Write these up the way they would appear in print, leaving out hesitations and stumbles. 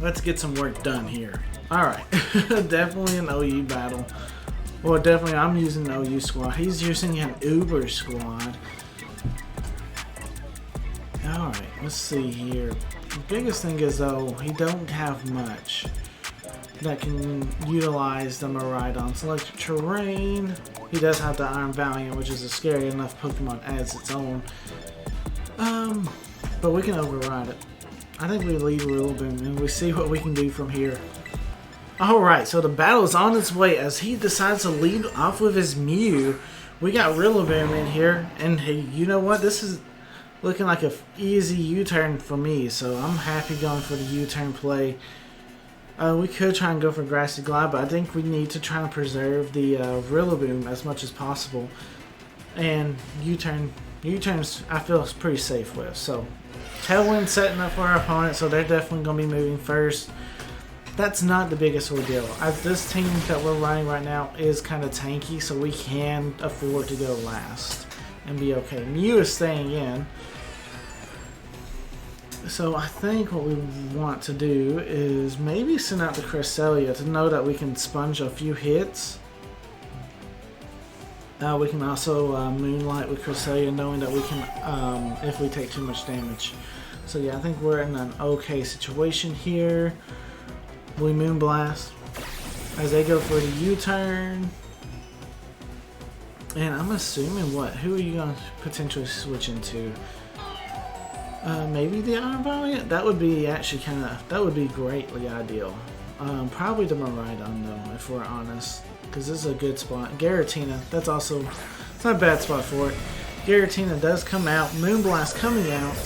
Let's get some work done here. Alright, definitely an OU battle. Well, definitely I'm using an OU squad. He's using an Uber squad. Alright, let's see here. The biggest thing is though, he don't have much that can utilize the Miraidon. Select terrain. He does have the Iron Valiant, which is a scary enough Pokemon as its own. But we can override it. I think we leave Rillaboom and we see what we can do from here. Alright, so the battle is on its way as he decides to lead off with his Mew. We got Rillaboom in here, and hey, you know what? This is looking like an easy U-turn for me, so I'm happy going for the U-turn play. We could try and go for Grassy Glide, but I think we need to try and preserve the Rillaboom as much as possible. And U-turns I feel is pretty safe with, so Tailwind setting up for our opponent, so they're definitely going to be moving first. That's not the biggest ordeal. This team that we're running right now is kind of tanky, so we can afford to go last and be okay. Mew is staying in. So I think what we want to do is maybe send out the Cresselia to know that we can sponge a few hits. We can also Moonlight with Cresselia, knowing that we can, if we take too much damage. So yeah, I think we're in an okay situation here. We Moonblast as they go for the U-turn. And I'm assuming who are you going to potentially switch into? Maybe the Iron Valiant? That would be actually that would be greatly ideal. Probably the Miraidon though, if we're honest. Because this is a good spot. Giratina, it's not a bad spot for it. Giratina does come out. Moonblast coming out.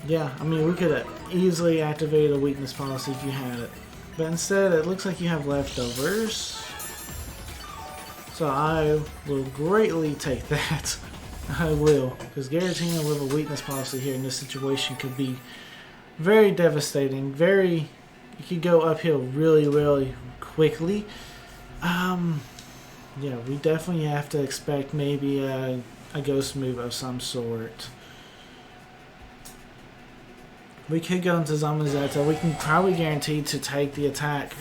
Yeah, I mean, we could have easily activated a weakness policy if you had it. But instead, it looks like you have leftovers. So I will greatly take that. I will. Because Giratina with a weakness policy here in this situation could be very devastating. It could go uphill really, really quickly. Yeah, we definitely have to expect maybe a ghost move of some sort. We could go into Zamazenta. We can probably guarantee to take the attack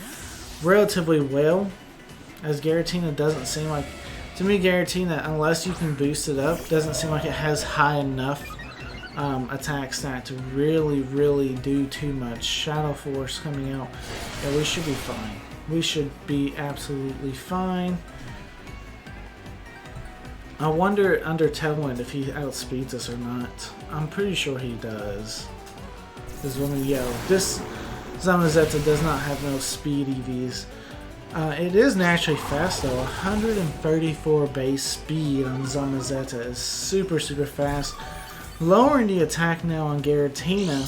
relatively well, as Giratina doesn't seem like, to me Giratina, unless you can boost it up, doesn't seem like it has high enough attack stat to really do too much. Shadow Force coming out. Yeah, we should be fine. We should be absolutely fine. I wonder under Tailwind if he outspeeds us or not. I'm pretty sure he does. This woman, this Zamazenta does not have no speed EVs. It is naturally fast though. 134 base speed on Zamazenta is super fast. Lowering the attack now on Giratina.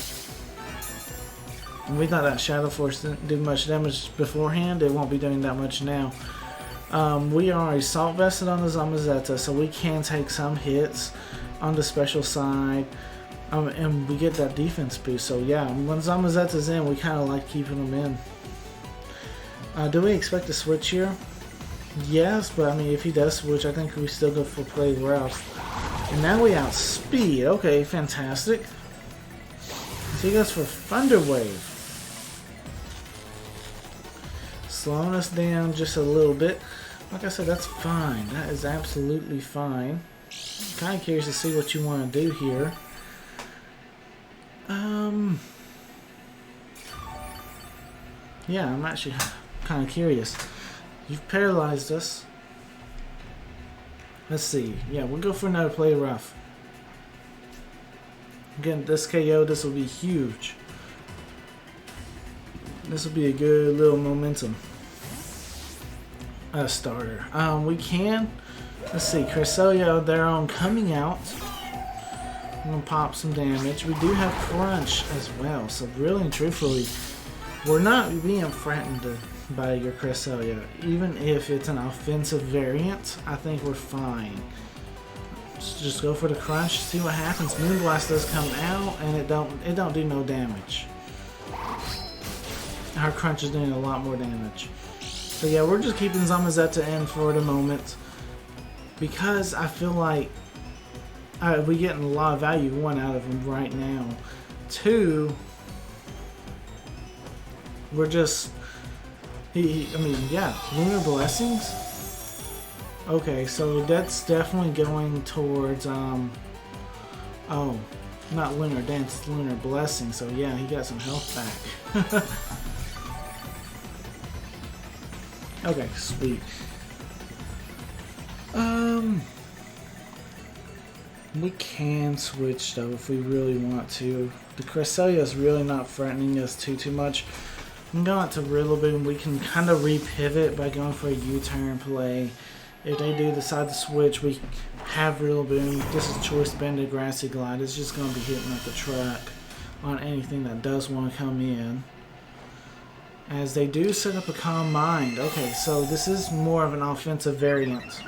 We thought that Shadow Force didn't do much damage beforehand. It won't be doing that much now. We are Assault Vested on the Zamazenta, so we can take some hits on the special side. And we get that defense boost. So yeah, when Zamazeta's in, we kind of like keeping them in. Do we expect to switch here? Yes, but I mean, if he does switch, I think we still go for play rough. And now we outspeed. Okay, fantastic. So he goes for Thunder Wave. Slowing us down just a little bit. Like I said, that's fine. That is absolutely fine. Kind of curious to see what you want to do here. Yeah, I'm actually kind of curious. You've paralyzed us. Let's see. Yeah, we'll go for another play rough. Again, this KO, this will be huge. This will be a good little momentum starter. We can, let's see, Cresselia of their own coming out. I'm going to pop some damage. We do have Crunch as well, so really and truthfully, we're not being threatened by your Cresselia. Even if it's an offensive variant, I think we're fine. Just go for the Crunch, see what happens. Moonblast does come out, and it don't do no damage. Our Crunch is doing a lot more damage. So yeah, we're just keeping Zamazenta in for the moment because I feel like we're getting a lot of value, one, out of him right now. Two, we're just I mean, yeah, Lunar Blessings. Okay, so that's definitely going towards oh, not Lunar Dance, it's Lunar Blessing. So yeah, he got some health back. Okay, sweet. We can switch though if we really want to. The Cresselia is really not threatening us too much. I'm going to Rillaboom. We can kind of repivot by going for a U-turn play. If they do decide to switch, we have Rillaboom. This is Choice Banded Grassy Glide. It's just going to be hitting at the truck on anything that does want to come in. As they do set up a Calm Mind. Okay, so this is more of an offensive variant.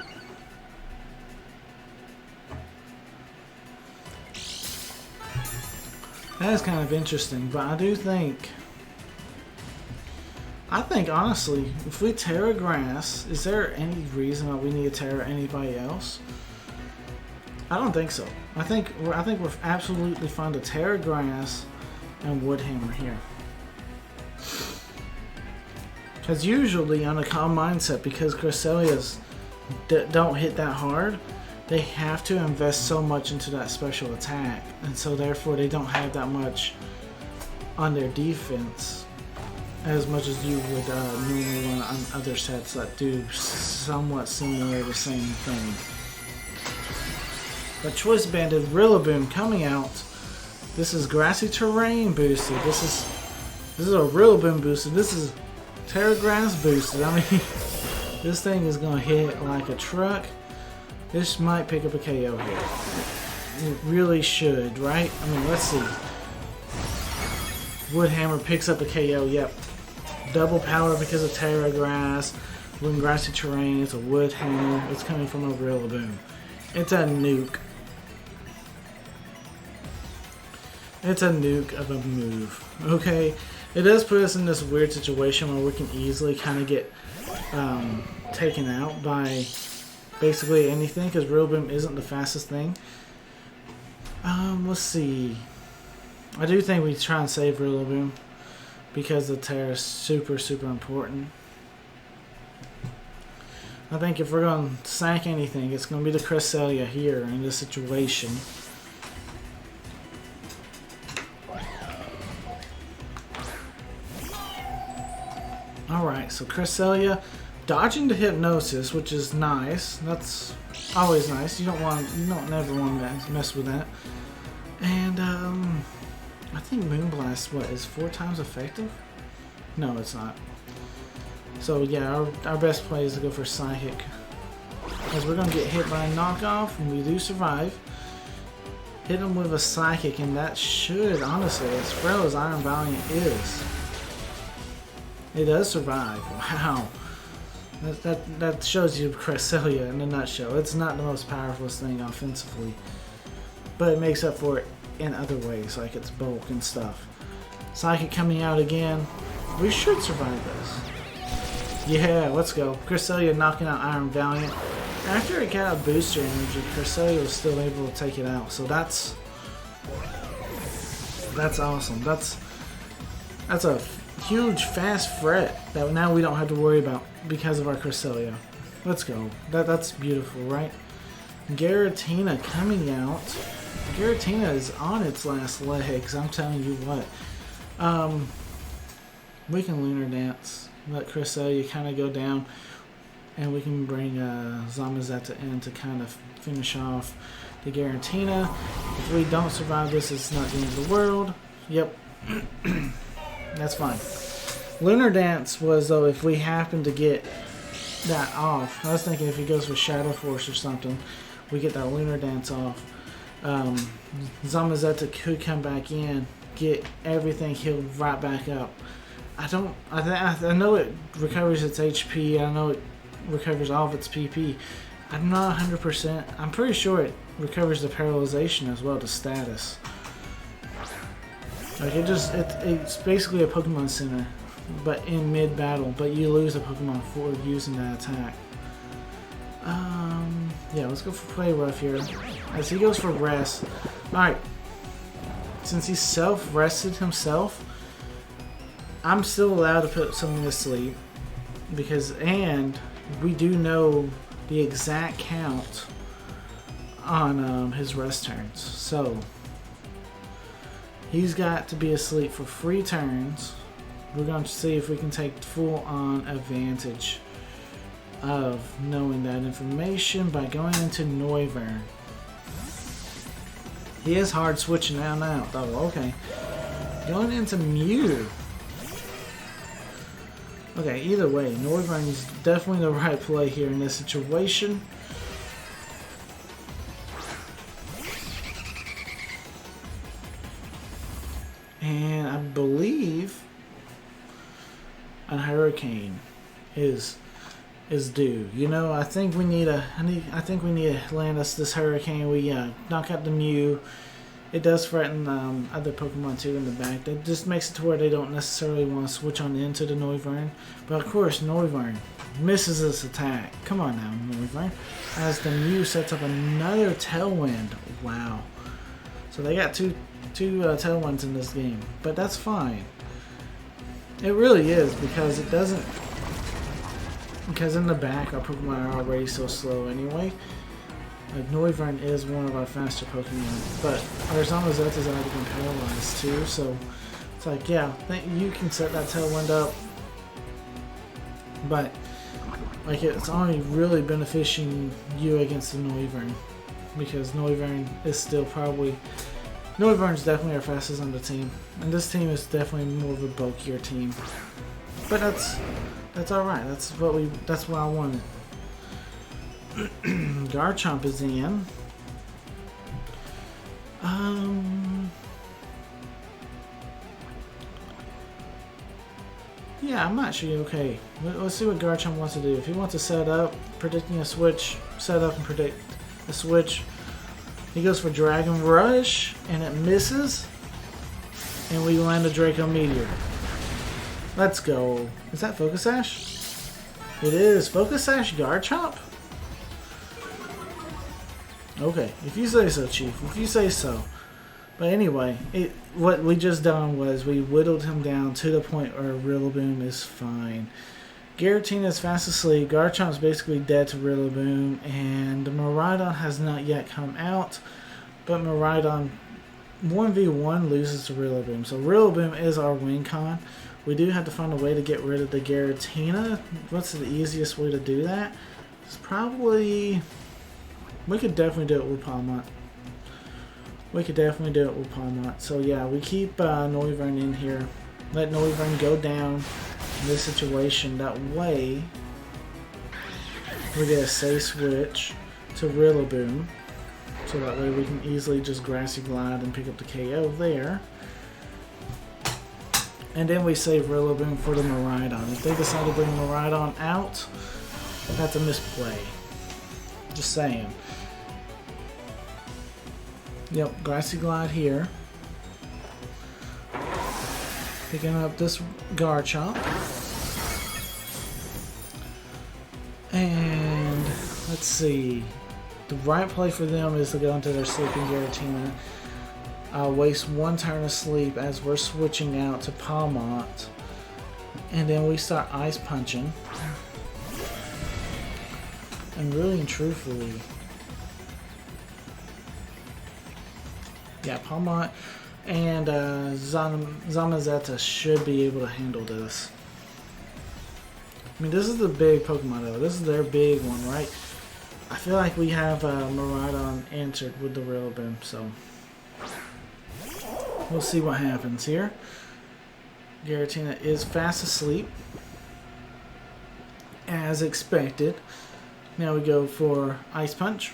That is kind of interesting, but I think honestly, if we Tera Grass, is there any reason why we need to Tera anybody else? I don't think so. I think we're absolutely fine to Tera Grass and Woodhammer here. Because usually on a Calm Mindset, because Cresselias don't hit that hard, they have to invest so much into that special attack, and so therefore they don't have that much on their defense as much as you would normally run on other sets that do somewhat similar the same thing. But Choice Banded Rillaboom coming out. This is Grassy Terrain boosted. This is a Rillaboom boosted. This is Tera Grass boosted. I mean, this thing is gonna hit like a truck. This might pick up a KO here. It really should, right? I mean, let's see. Woodhammer picks up a KO, yep. Double power because of Tera Grass. When Grassy Terrain, it's a Woodhammer. It's coming from a Rillaboom. It's a nuke. It's a nuke of a move. Okay? It does put us in this weird situation where we can easily kind of get taken out by basically anything, because Rillaboom isn't the fastest thing. Let's see. I do think we try and save Rillaboom because the Tera is super important. I think if we're going to sack anything, it's going to be the Cresselia here in this situation. Alright, so Cresselia dodging the Hypnosis, which is nice. That's always nice. You don't never want to mess with that. And I think Moonblast, what, is 4 times effective? No, it's not. So yeah, our best play is to go for Psychic, because we're gonna get hit by a knockoff, and we do survive. Hit him with a Psychic, and that should, honestly, as frail as Iron Valiant is, it does survive. Wow. That shows you Cresselia in a nutshell. It's not the most powerful thing offensively, but it makes up for it in other ways, like its bulk and stuff. Psychic coming out again. We should survive this. Yeah, let's go. Cresselia knocking out Iron Valiant. After it got a booster energy, Cresselia was still able to take it out. So that's awesome. That's a huge fast threat that now we don't have to worry about because of our Cresselia. Let's go. That's beautiful, right? Giratina coming out. Giratina is on its last legs, I'm telling you what. We can Lunar Dance, let Cresselia kind of go down, and we can bring Zamazenta in to kind of finish off the Giratina. If we don't survive this, it's not the end of the world. Yep. That's fine. Lunar Dance was, though, if we happen to get that off. I was thinking if he goes with Shadow Force or something, we get that Lunar Dance off. Zamazenta could come back in, get everything healed right back up. I know it recovers its HP, I know it recovers all of its PP. I'm not 100%. I'm pretty sure it recovers the paralyzation as well to status. Like it's basically a Pokemon Center but in mid-battle, but you lose a Pokemon for using that attack. Yeah, let's go for Play Rough here. As he goes for Rest. Alright. Since he self-rested himself, I'm still allowed to put something to sleep. And we do know the exact count on his rest turns. So, he's got to be asleep for 3 turns. We're going to see if we can take full-on advantage of knowing that information by going into Noivern. He is hard switching out now, though. Okay. Going into Mew. Okay, either way, Noivern is definitely the right play here in this situation. And I believe a Hurricane is due. You know, I think we need to land us this Hurricane. We knock out the Mew. It does threaten other Pokemon too in the back. That just makes it to where they don't necessarily want to switch on into the Noivern. But of course, Noivern misses this attack. Come on now, Noivern. As the Mew sets up another Tailwind. Wow. So they got two Tailwinds in this game. But that's fine. It really is, because it doesn't... Because in the back, our Pokemon are already so slow anyway. Like, Noivern is one of our faster Pokemon, but our Zamazenta's already been paralyzed too, so it's like, yeah, you can set that Tailwind up, but like it's only really benefiting you against the Noivern, because Noivern is still probably... Noivern's definitely our fastest on the team, and this team is definitely more of a bulkier team, but that's all right. That's what I wanted. Garchomp is in. Yeah, I'm actually okay. Let's see what Garchomp wants to do. If he wants to set up, predicting a switch, set up and predict a switch. He goes for Dragon Rush, and it misses. And we land a Draco Meteor. Let's go. Is that Focus Sash? It is. Focus Sash Garchomp? Okay, if you say so, Chief. If you say so. But anyway, what we just done was we whittled him down to the point where Rillaboom is fine. Giratina is fast asleep. Garchomp's basically dead to Rillaboom. And Miraidon has not yet come out. But Miraidon 1v1 loses to Rillaboom. So Rillaboom is our win con. We do have to find a way to get rid of the Giratina. What's the easiest way to do that? It's probably... We could definitely do it with Pawmot. So yeah, we keep Noivern in here. Let Noivern go down in this situation. That way, we get a safe switch to Rillaboom. So that way we can easily just Grassy Glide and pick up the KO there. And then we save Rillaboom for the Miraidon. If they decide to bring Miraidon out, that's a misplay. Just saying. Yep, Grassy Glide here. Picking up this Garchomp. And let's see. The right play for them is to go into their sleeping Giratina. Waste 1 turn of sleep as we're switching out to Pawmot. And then we start Ice Punching. And really and truthfully, yeah, Pawmot and Zamazenta should be able to handle this. I mean, this is the big Pokemon though. This is their big one, right? I feel like we have Miraidon answered with the Rillaboom, so we'll see what happens here. Giratina is fast asleep, as expected. Now we go for Ice Punch.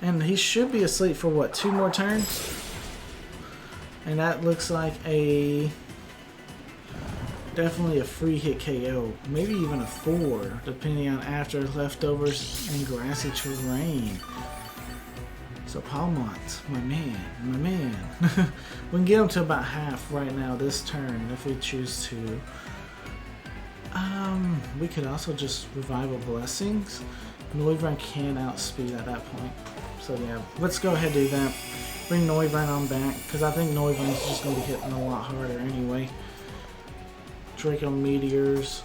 And he should be asleep for what, 2 more turns? And that looks like definitely a free hit KO. Maybe even a 4, depending on after leftovers and grassy terrain. So Pawmot, my man. We can get him to about half right now this turn if we choose to. We could also just Revival Blessings. Noivern can outspeed at that point. So yeah, let's go ahead and do that. Bring Noivern on back, because I think Noivern's just going to be hitting a lot harder anyway. Draco Meteors.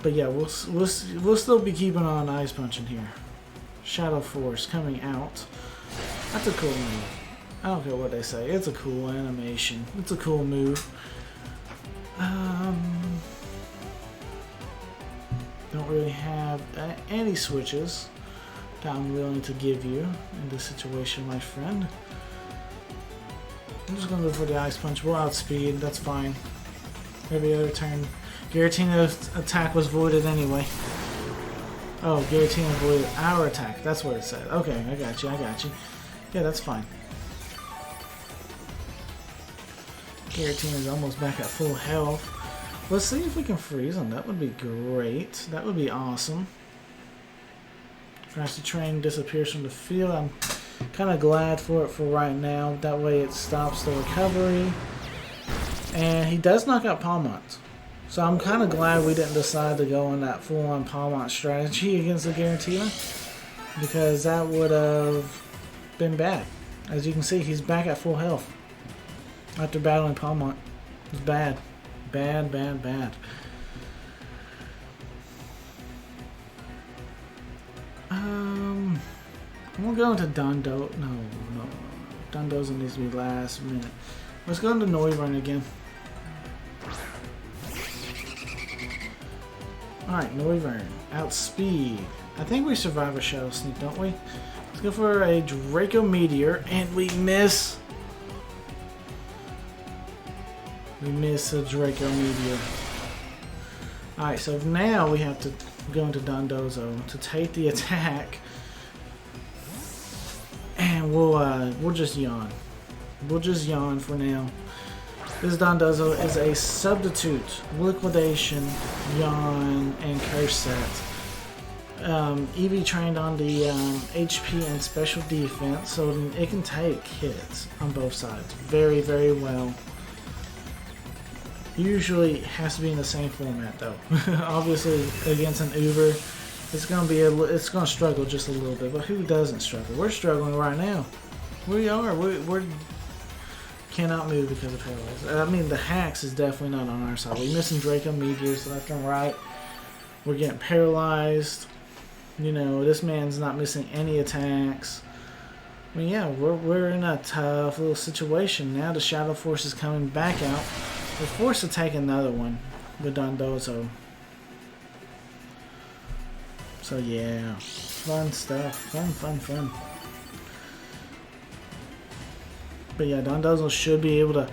But yeah, we'll still be keeping on Ice Punch in here. Shadow Force coming out. That's a cool move. I don't care what they say. It's a cool animation. It's a cool move. Don't really have any switches that I'm willing to give you in this situation, my friend. I'm just gonna go for the Ice Punch. We'll outspeed. That's fine. Every other turn. Giratina's attack was voided anyway. Oh, Giratina voided our attack. That's what it said. Okay, I got you. Yeah, that's fine. Giratina's almost back at full health. Let's see if we can freeze him. That would be great. That would be awesome. Faster Train disappears from the field. I'm kind of glad for it for right now. That way it stops the recovery. And he does knock out Pawmot. So I'm kind of glad we didn't decide to go on that full-on Pawmot strategy against the Giratina, because that would have been bad. As you can see, he's back at full health after battling Pawmot. It's bad. Bad. I'm gonna go into Dondo. No. Dondozo needs to be last minute. Let's go into Noivern again. Alright, Noivern. Outspeed. I think we survive a Shadow Sneak, don't we? Let's go for a Draco Meteor, and we miss. We miss a Draco Meteor. Alright, so now we have to go into Dondozo to take the attack. And we'll just yawn. We'll just yawn for now. This Dondozo is a substitute, liquidation, yawn, and curse set. EV trained on the HP and special defense, so it can take hits on both sides very, very well. Usually has to be in the same format though. Obviously against an Uber, it's gonna struggle just a little bit. But who doesn't struggle? We're struggling right now. We are. We're cannot move because of paralyzed. I mean, the hacks is definitely not on our side. We're missing Draco Meteors left and right. We're getting paralyzed. You know, this man's not missing any attacks. I mean, yeah, we're in a tough little situation. Now the Shadow Force is coming back out. We're forced to take another one with Dondozo. So yeah, fun stuff. Fun. But yeah, Dondozo should be able to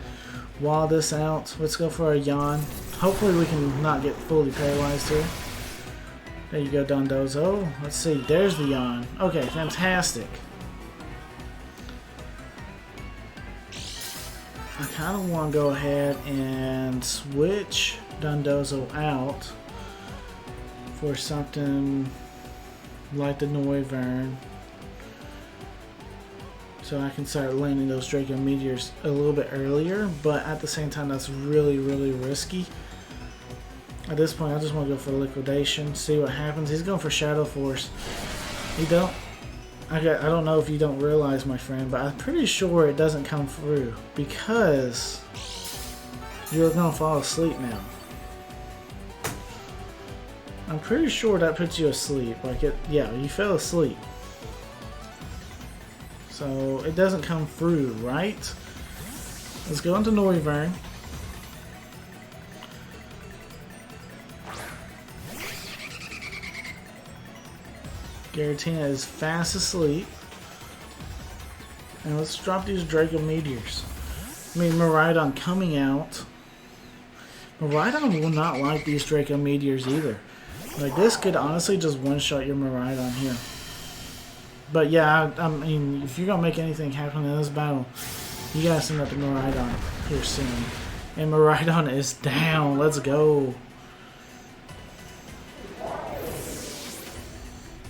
wall this out. Let's go for a yawn. Hopefully we can not get fully paralyzed here. There you go, Dondozo. Let's see. There's the yawn. Okay, fantastic. I kind of want to go ahead and switch Dondozo out for something like the Noivern, so I can start landing those Draco Meteors a little bit earlier, but at the same time that's really, really risky. At this point I just want to go for liquidation, see what happens. He's going for Shadow Force. I don't know if you don't realize, my friend, but I'm pretty sure it doesn't come through because you're gonna fall asleep now. I'm pretty sure that puts you asleep. Yeah, you fell asleep. So it doesn't come through, right? Let's go into Noivern. Giratina is fast asleep. And let's drop these Draco Meteors. I mean, Miraidon coming out. Miraidon will not like these Draco Meteors either. Like, this could honestly just one-shot your Miraidon here. But yeah, I mean, if you're going to make anything happen in this battle, you gotta send up the Miraidon here soon. And Miraidon is down. Let's go.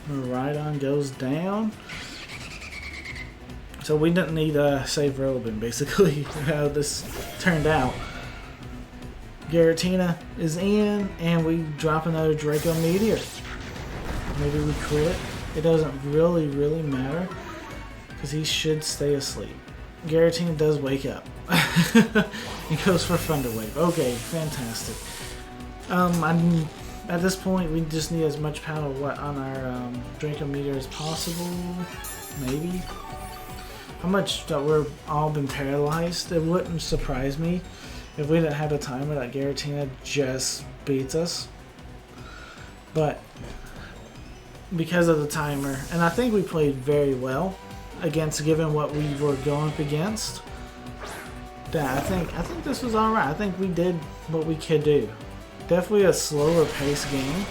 Miraidon goes down. So we didn't need a save Relevant, basically, how this turned out. Giratina is in, and we drop another Draco Meteor. Maybe we crit. It doesn't really matter, because he should stay asleep. Giratina does wake up. He goes for Thunder Wave. Okay, fantastic. At this point, we just need as much power on our Draco Meteor as possible. Maybe. How much that we're all been paralyzed? It wouldn't surprise me if we didn't have a timer that Giratina just beats us. But because of the timer, and I think we played very well against, given what we were going up against. That I think this was alright. I think we did what we could do. Definitely a slower pace game,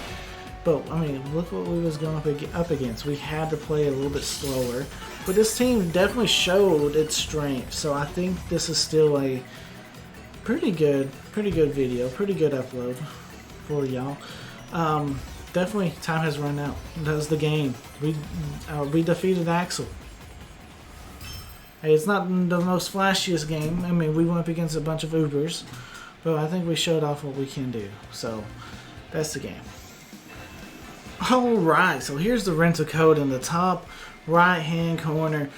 but I mean, look what we was going up against. We had to play a little bit slower, but this team definitely showed its strength. So I think this is still a pretty good video, pretty good upload for y'all. Definitely, time has run out. That's the game. We defeated Axel. Hey, it's not the most flashiest game. I mean, we went up against a bunch of Ubers. But I think we showed off what we can do. So, that's the game. Alright, so here's the rental code in the top right hand corner.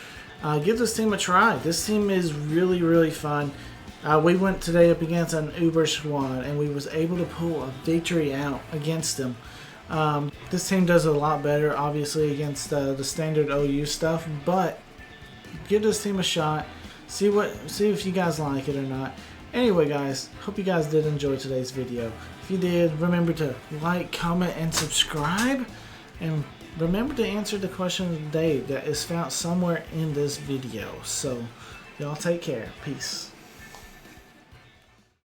Give this team a try. This team is really fun. We went today up against an Uber squad, and we was able to pull a victory out against them. This team does a lot better, obviously, against the standard OU stuff. But give this team a shot. See if you guys like it or not. Anyway, guys, hope you guys did enjoy today's video. If you did, remember to like, comment, and subscribe. And remember to answer the question of the day that is found somewhere in this video. So, y'all take care. Peace.